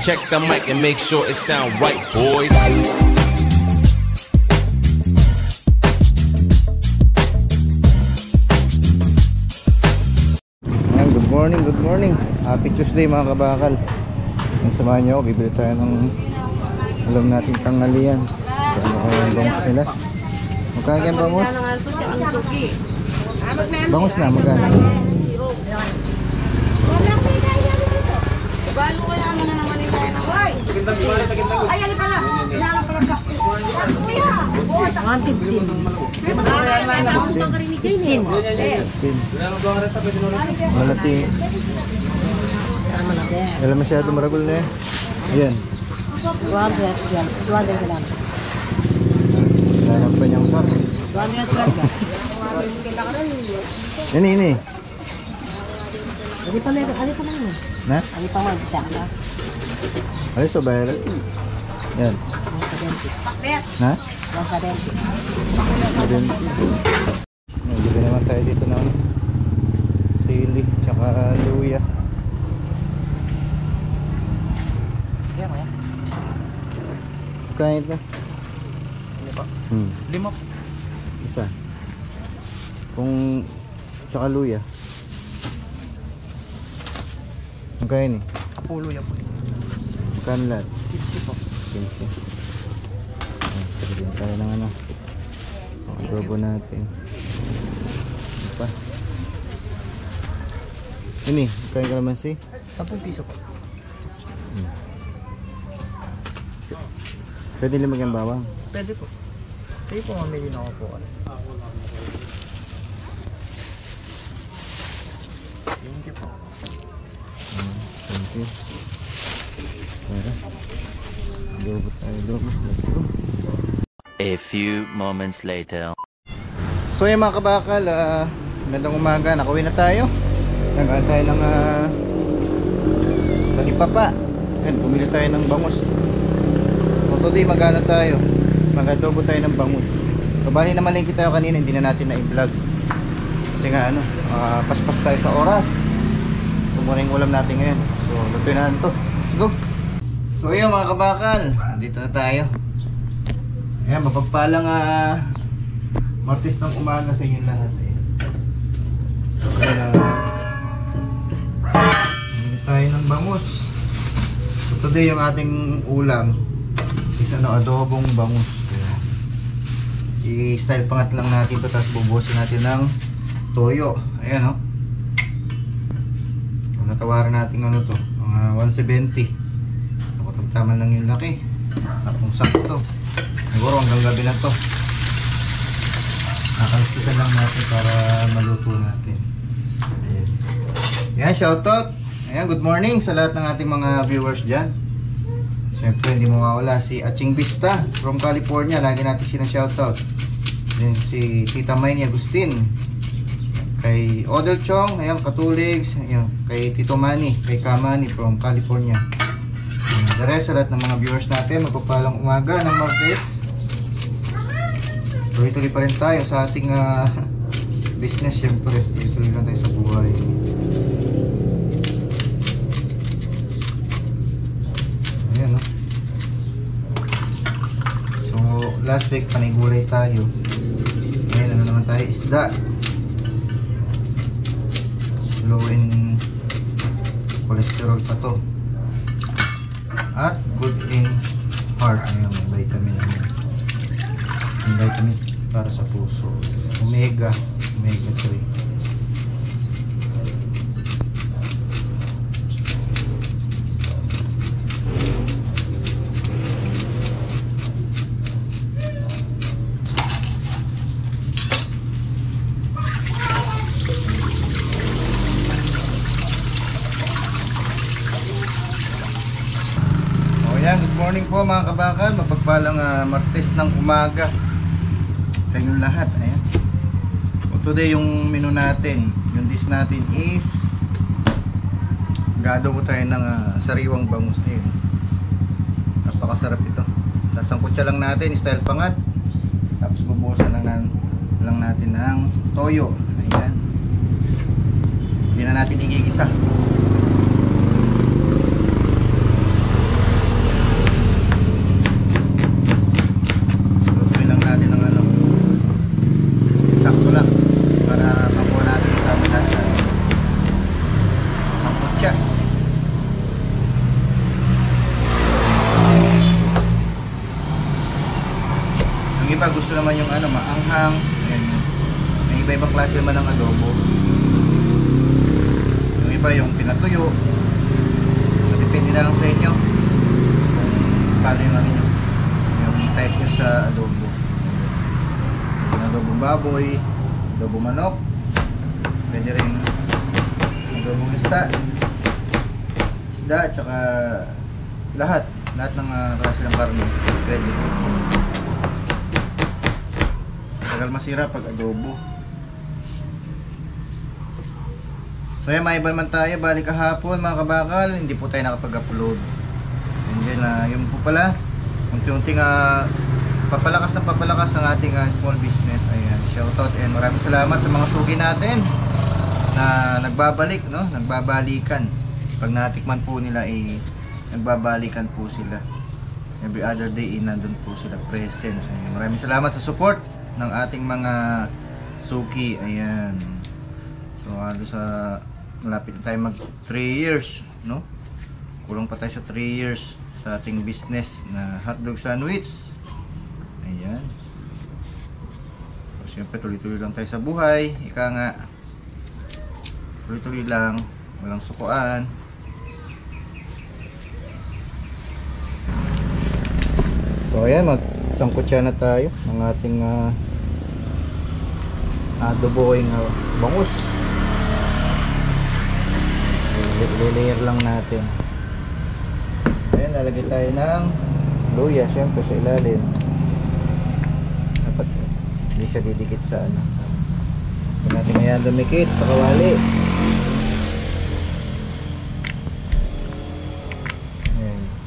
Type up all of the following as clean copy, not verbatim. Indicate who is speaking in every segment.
Speaker 1: Check the mic and make sure it sound right, boys.
Speaker 2: Good morning. Happy Tuesday mga kabakal. Samahan nyo ako, bibili tayo ng alam nating tanghalian. Ano kaya ang bangus nila? Magkano kaya ang bangus? Bangus na, magkano?
Speaker 3: Ay, ali pala. Ilangan pala sa kuya. Ang 15.
Speaker 2: Malati. Alam masyado maragol na eh. Ayan. Alam pa niyang par. Ini.
Speaker 3: Ali pala yun.
Speaker 2: Na?
Speaker 3: Ali pala yun.
Speaker 2: Alis so bayar. Yan. Na? Bili naman tayo dito ng sili tsaka luya. Kaya ito? Lima po. Isa. Kung tsaka luya. Magkaya ni?
Speaker 4: Apo luya po.
Speaker 2: Magkano lahat?
Speaker 4: 15 po.
Speaker 2: 15. Sabihin tayo ng ano. Adobo natin. Ano pa? Ini, magkano kalamansi?
Speaker 4: 10 piso po.
Speaker 2: Pwede limag ang bawang?
Speaker 4: Pwede po. Sige po, mamili na ako po. Thank you po.
Speaker 2: Thank you. Tara. Adobo tayo, adobo. Let's go.
Speaker 5: A few moments later.
Speaker 2: So yung mga kabakal, magandang umaga, nakauwi na tayo. Nag-aan tayo ng talipapa. Ayan, bumili tayo ng bangus. So today mag-ano tayo, mag-adobo tayo ng bangus. So bali na malingki tayo kanina, hindi na natin na-i-vlog. Kasi nga ano, paspas tayo sa oras. Muna yung ulam natin ngayon. So lutuin na ito. Let's go. So yun mga kabakal, nandito na tayo. Ayan, mapagpalang Martes ng umaga sa inyo lahat. Hindi tayo ng bangus. So today yung ating ulam is adobong bangus. I-style pangat lang natin ito, tapos bubusin natin ng toyo. Ayan o. Natawaran natin ano to, mga 170. Tama lang yung laki. Tapos sakto. Siguro hanggang gabi na to. Nakalistikan lang natin para maluto natin. Ayan. Yan, shoutout. Ayan, good morning sa lahat ng ating mga viewers dyan. Siyempre, hindi mawawala si Aching Vista from California. Lagi natin siya shoutout. Then si Tita Mayni Agustin. Kay Odell Chong, ayan, Katuligs. Ayan, kay Tito Manny, kay Kamani from California. The rest, sa lahat ng mga viewers natin, magpapalang umaga ng Martes. Tuloy-tuloy pa rin tayo sa ating business, syempre. Tuloy-tuloy lang tayo sa buhay. Ayan, no? So, last week, panigulay tayo. Ngayon, ano naman tayo? Isda. Low in cholesterol pa to. At good in heart. Ayan, may vitamin. May vitamins para sa puso. Omega 3. Ayan, good morning po mga kabakal. Mapagpalang Martes ng umaga sa inyong lahat. Ayan. So today yung menu natin, yung dish natin is gado po tayo ng sariwang bangus. Ayan. Napakasarap ito. Sasangkutsa lang natin, style pangat. Tapos bubuhusan lang natin ng toyo. Ayan. Hindi na natin igigisa. naman yung ano, maanghang. Ayan. May iba-ibang klase naman ng adobo. Yung iba yung pinatuyo. So, depende na lang sa inyo kung paano yung ano nyo, yung type nyo sa adobo. Yung adobo baboy, adobo manok, pwede rin adobo isda, at saka lahat ng klase ng karne pwede. Tagal masira pag adobo. So yan, may iba man tayo. Balik kahapon mga kabakal, hindi po tayo nakapag-upload. And then yun po pala, unti-unting papalakas ng ating small business. Ayan, shoutout and maraming salamat sa mga sugi natin na nagbabalik, no? Nagbabalikan. Pag natikman po nila nagbabalikan po sila. Every other day nandun po sila present. Ayan, maraming salamat sa support ng ating mga suki. Ayan. So halos malapit na tayo mag 3 years, no? Kulang pa tayo sa 3 years sa ating business na hotdog sandwich. Ayan. So siyempre tuloy-tuloy lang tayo sa buhay. Ika nga, tuloy-tuloy lang, walang sukuan. So ayan, magsangkutsa na tayo ng ating adoboing bangus. Layer lang natin. Ayan, lalagay tayo ng luya syempre sa ilalim. Dapat hindi siya didikit sa ano. Huwag natin ayan dumikit sa kawali.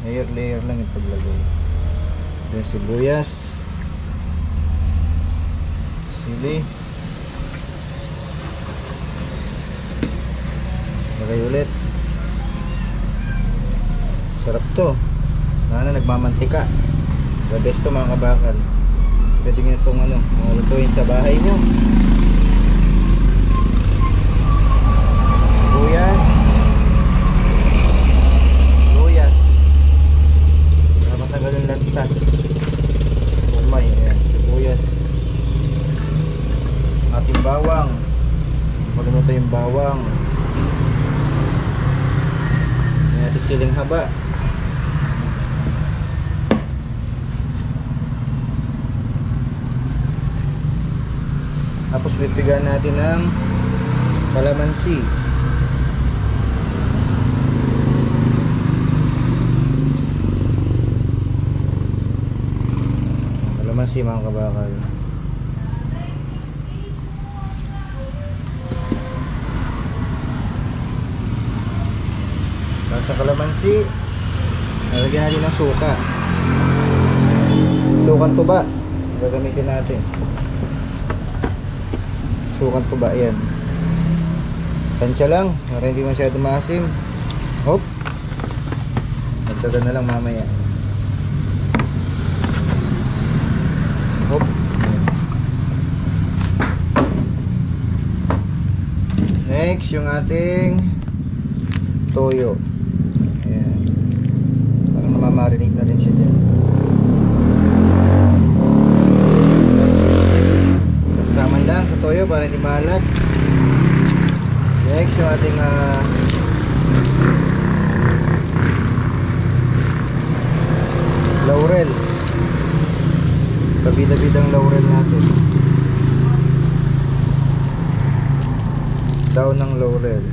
Speaker 2: Ayan, layer lang yung paglagay. So, sibuyas, sili, lagay ulit. Sarap to. Nagmamantika. The best to mga kabakal. Pwede nyo itong lutuin sa bahay nyo. Sibuyas, luya, para matagal yung lansa. Umay, ayan, sibuyas, ating bawang. Malumuto yung bawang. Ayan, siling haba. Tapos pipigaan natin ng kalamansi. Kalamansi mga kabakal. Tapos sa kalamansi, nalagyan natin ng suka. Sukan tuba gagamitin natin. Sukan po ba? Ayan. Tansya lang para hindi masyado maasim. Hop. Nagdagan na lang mamaya. Hop. Next, yung ating toyo. Ayan. Parang namamarinate na rin siya dyan. Taman lang sa toyo para hindi maalat. Next, yung ating laurel. Pabida-bidang laurel natin. Daon ng laurel.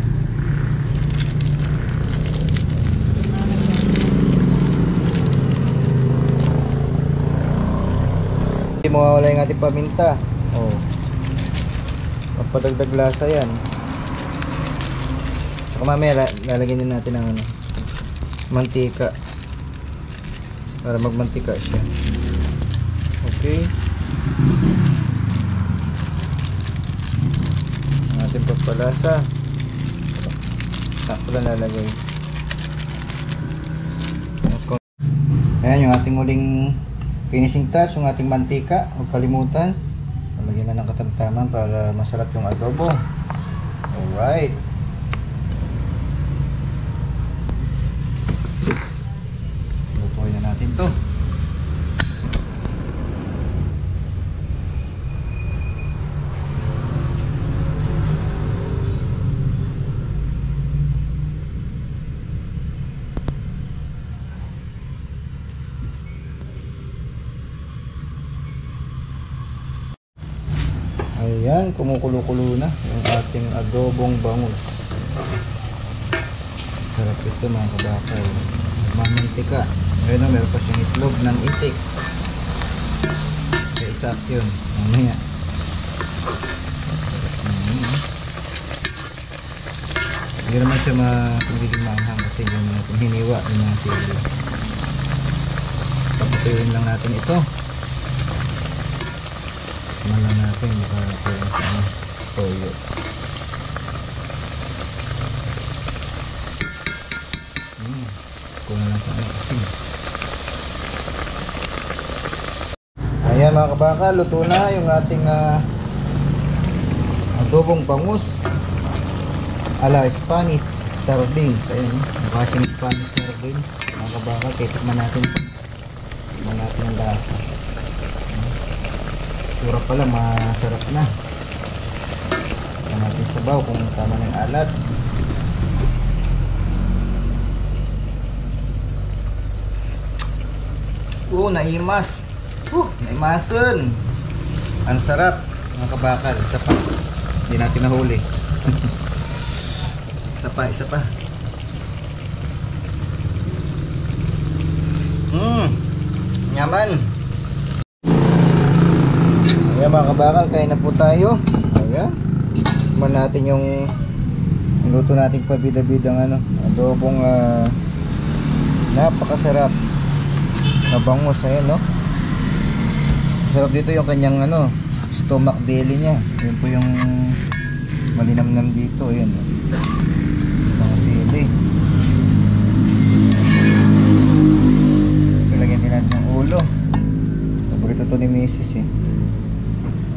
Speaker 2: Hindi mawawala yung ating paminta. Oh. Papadagdag lasa yan. Saka mamaya lalagyan din natin ng mantika para magmantika siya. Okay. Ang ating pagpalasa. Sakto lang lalagay. Ayan yung ating uling finishing touch, yung ating mantika. Huwag kalimutan. Lagyan na ng katamtaman para masarap yung adobo. Alright. Lutuin na natin to. Ayan, kumukulo-kulo na yung ating adobong bangus. Sarap ito mga kabakal. Mamantika. Ayun o, meron pa siyang itlog ng itik. Kaya isak yun. Mamaya. Hindi naman siya magiging manghang kasi yung natin hiniwa yung mga sili. Papatuyin lang natin ito. Malang natin baka kaya sa toyo. Kulang lang sa asin. Ayan mga kabaka, luto na yung ating adobong bangus ala Spanish sardines. Ayan, mukha siyang Spanish sardines mga kabaka. Titikman natin ito. Tikman natin ang lasa. Sura pala masarap na. Tikman natin sabaw kung tama ng alat. Naimas. Naimasan. Ang sarap mga kabakal. Isa pa. Hindi natin nahuli. Isa pa. Nyaman. Ayan mga kabakal, kain na po tayo. Ayan. Tikman natin yung luto natin pabida-bidang adobong napakasarap na bangus. Ayan, no? Sarap dito yung kanyang stomach belly niya. Yun po yung malinamnam dito. Ayan, no? Mga sili. Lagyan din natin yung ulo. Paborito to ni Mrs. eh.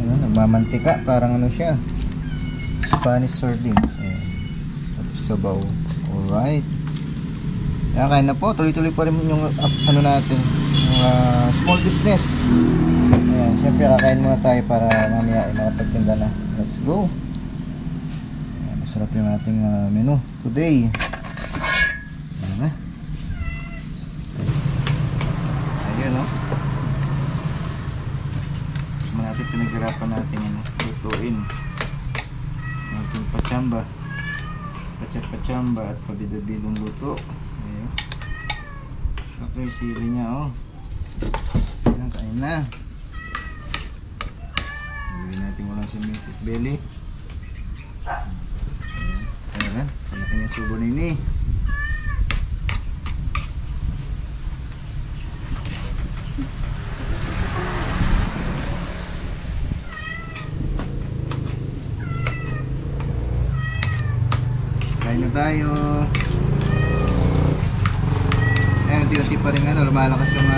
Speaker 2: Nagmamantika. Parang siya, Spanish sardines. Ayan. Tapos sabaw. Alright. Ayan, kain na po. Tuloy-tuloy pa rin yung natin. Yung small business. Ayan. Siyempre kakain muna tayo para mamaya makapagtinda na. Let's go. Ayan, masarap yung ating menu today. Ayan na. Ayun, no? Natin pinaghirapan natin lutuin ating pachamba at pabida-bidong luto. Ayun. Ito yung sili niya, oh. Ayan, kain na. Gawin natin walang si Mrs. Belly. Ayan na, palaki niya subo na ini. Kain na tayo. Ayan, unti-unti pa rin lumalakas yung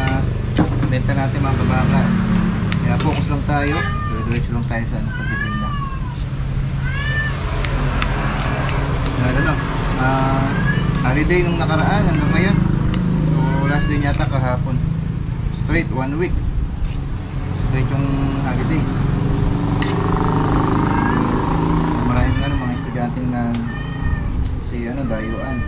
Speaker 2: benta natin mga kabaka. Kaya focus lang tayo. Diretso lang tayo sa pagtitinda. Holiday nung nakaraan hanggang ngayon. So last day yata kahapon. Straight 1 week. Straight yung holiday. Maraming mga estudyanteng na dayuan.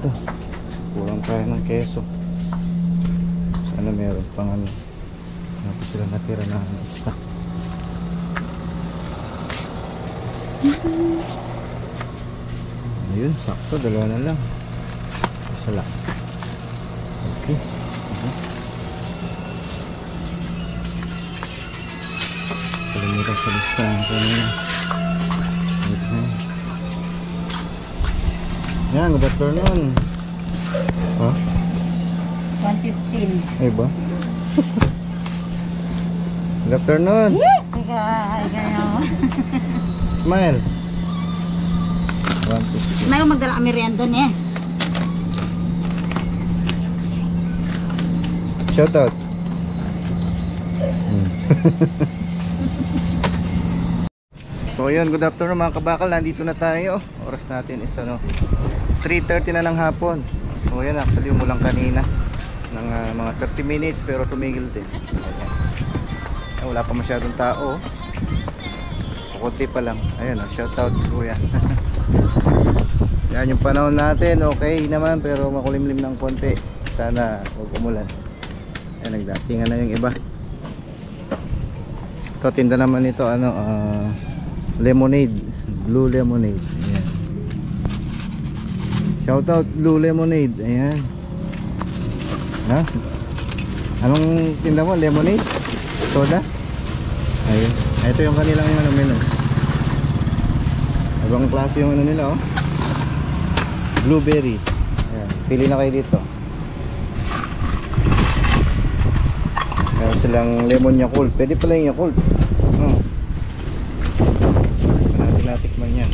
Speaker 2: dito. Kulang tayo ng keso. Sana meron pang ano. Tapos sila natira na stock. Ayun, sakto. Dalawa na lang. Isa lang. Okay. Kalimutan sa listahan kanina. Okay. Yan, good afternoon. Ha?
Speaker 3: 115.
Speaker 2: Ay ba? Good afternoon.
Speaker 3: Teka, ay ganyan.
Speaker 2: Smile. 150.
Speaker 3: May magdala kami merienda niya.
Speaker 2: Shout out. So yun, good afternoon mga kabakal. Nandito na tayo. Oras natin is ano, 3:30 na ng hapon. So yan, actually umulang kanina ng mga 30 minutes pero tumigil din. Ayan. Wala pa masyadong tao. Kunti pa lang. Ayun, shout out si Kuya. Yan yung panahon natin. Okay naman pero makulimlim ng konti. Sana huwag umulan. Ayan, nagdatingan na yung iba. Ito, tinda naman ito ano, lemonade, blue lemonade. Ayan. Shout out blue lemonade. Ayan. Ha? Anong tinda mo? Lemonade? Soda? Ayun. Ito yung kanilang yung ano, menu. Ibang klase yung ano nila, oh. Blueberry. Ayan. Pili na kayo dito. Meron silang lemon Yakult. Pwede pala yung Yakult. Natikman yan.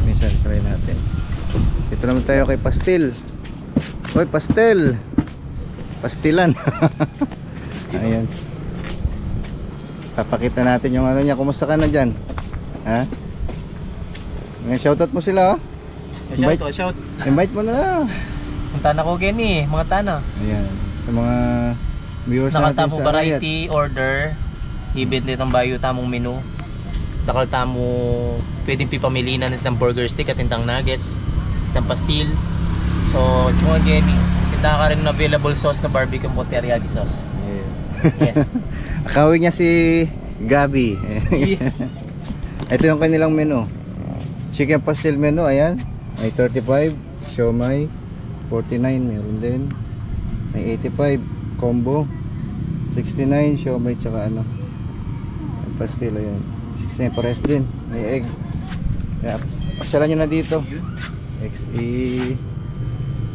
Speaker 2: Minsan try natin. Ito naman tayo kay Pastil. Hoy, Pastel. Pastilan. Ayan. Papakita natin yung ano niya. Kumusta ka na dyan? Ha? May shoutout mo sila, oh. Invite mo na.
Speaker 6: Ang tana ko Kenny, mga tana.
Speaker 2: Ayan. Sa mga viewers natin
Speaker 6: Nakatamo
Speaker 2: sa
Speaker 6: variety order. Ibit ng bayo tamong menu. Dakal tamo pwedeng pipamilinan ng burger stick at tintang nuggets, ng pastil. So, chunga Kenny. Tinda ka rin ng available sauce na barbecue mo teriyaki sauce. Yes.
Speaker 2: Akawin niya si Gabi.
Speaker 6: Yes.
Speaker 2: Ito yung kanilang menu. Chicken pastel menu, ayan. May 35, siomai 49, meron din. May 85 combo, 69 siomai tsaka ano, pastel, ayan. 69 pares din. May egg. Kaya pasyalan nyo na dito.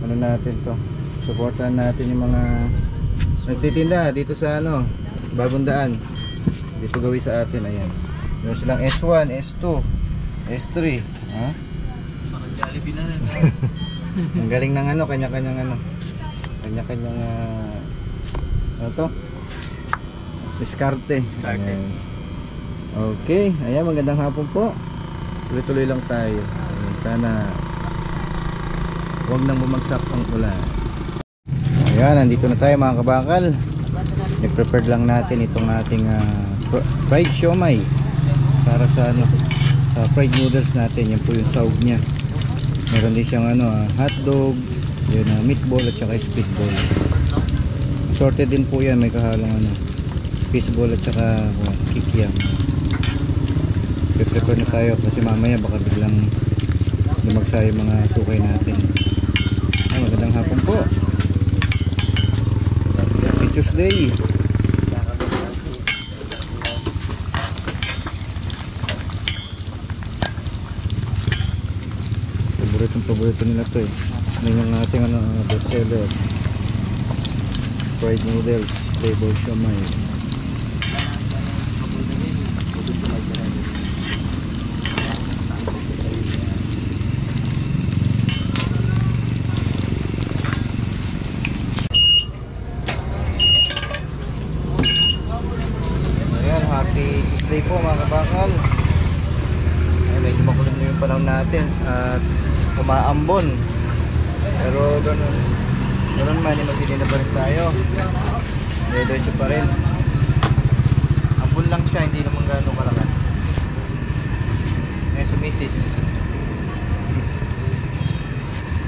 Speaker 2: Ano natin to, supportan natin yung mga nagtitinda dito sa ano, Bagong Daan. Dito gawin sa atin, ayan. Meron silang S1, S2, S3, ha?
Speaker 6: Parang Jollibee na rin.
Speaker 2: Ang galing ng ano, kanya-kanyang ano. Kanya-kanyang ano to? Diskarte. Ayan. Okay, ayan, magandang hapon po. Tuloy-tuloy lang tayo. Ayan, sana huwag nang bumagsak ang ulan. Ayan, nandito na tayo mga kabakal. I-prepare lang natin itong ating fried siomai para sa ano, sa fried noodles natin. Yan po yung sahog niya. Meron din siyang ano, hotdog, yun, meatball at saka speedball. Sorted din po yan, may kahalong ano, fishball at saka kikiam. I-prepare na tayo kasi mamaya baka biglang lumagsa yung mga sukay natin. Ay, magandang hapon po. Happy Tuesday. Paborito nila to, eh. Yan yung ating ano, best seller. Fried noodles, flavor siomai. Ayan, happy Tuesday po mga kabakal. Ay, medyo makulim na yung panahon natin at umaambon, pero ganun man, magtitinda pa rin tayo. Diretso pa rin. Ambon lang siya, hindi naman gano'ng kalakas. Ngayon sumisis.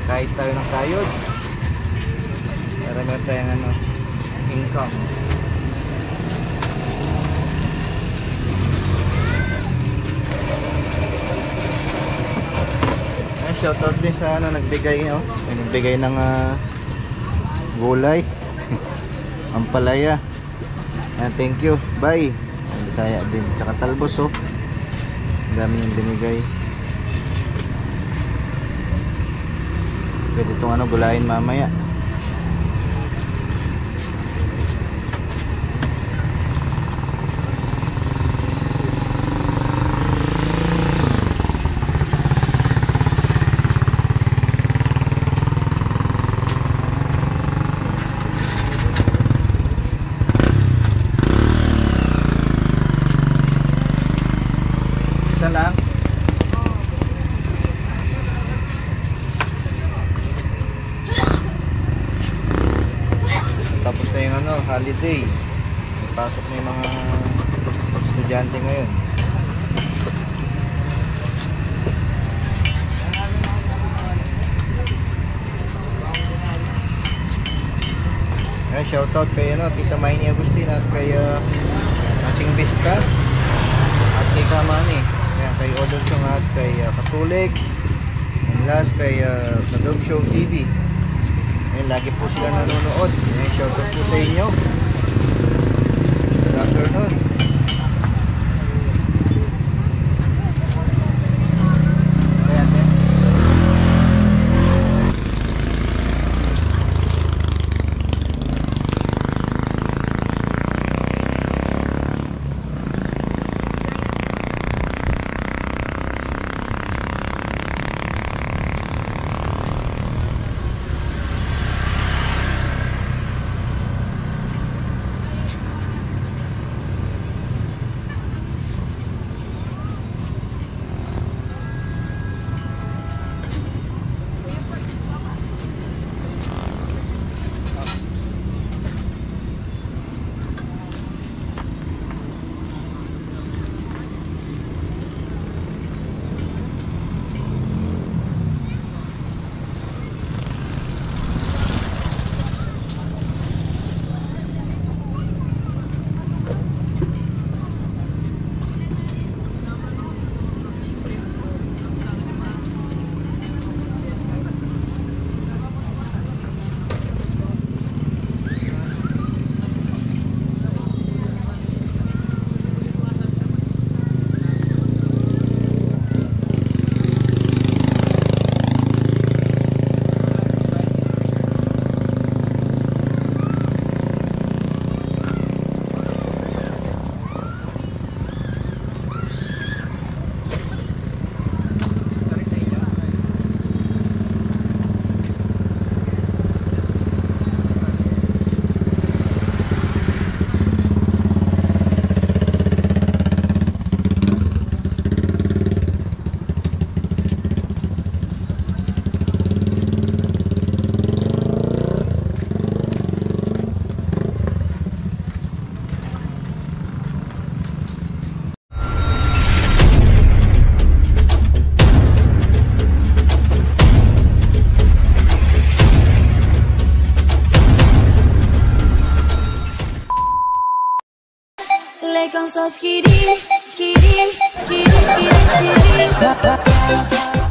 Speaker 2: kahit tayo ng kayod para meron tayong ano, income. Ayan, shoutout din sa ano, nagbigay ng gulay. Ampalaya. Ayan, thank you. Bye. Ang Bisaya din. Tsaka talbos, oh. Ang dami yung binigay. Pwede itong ano, gulayin mamaya. Isa lang. Tapos na yung ano, holiday. Pasok na yung mga estudyante ngayon. Ayan, shoutout kay ano, Tita Maini Agustin at kay Aching Vista at kay Kamani. Ayan, kay Odolsong at kay Katulig. And last kay The Dog Show TV. Ayan, lagi po sila nanonood. Ayan, shoutout po sa inyo. Good afternoon. Ayan, ayan.
Speaker 7: Like I'm so skitty, skitty, skitty, skitty, skitty.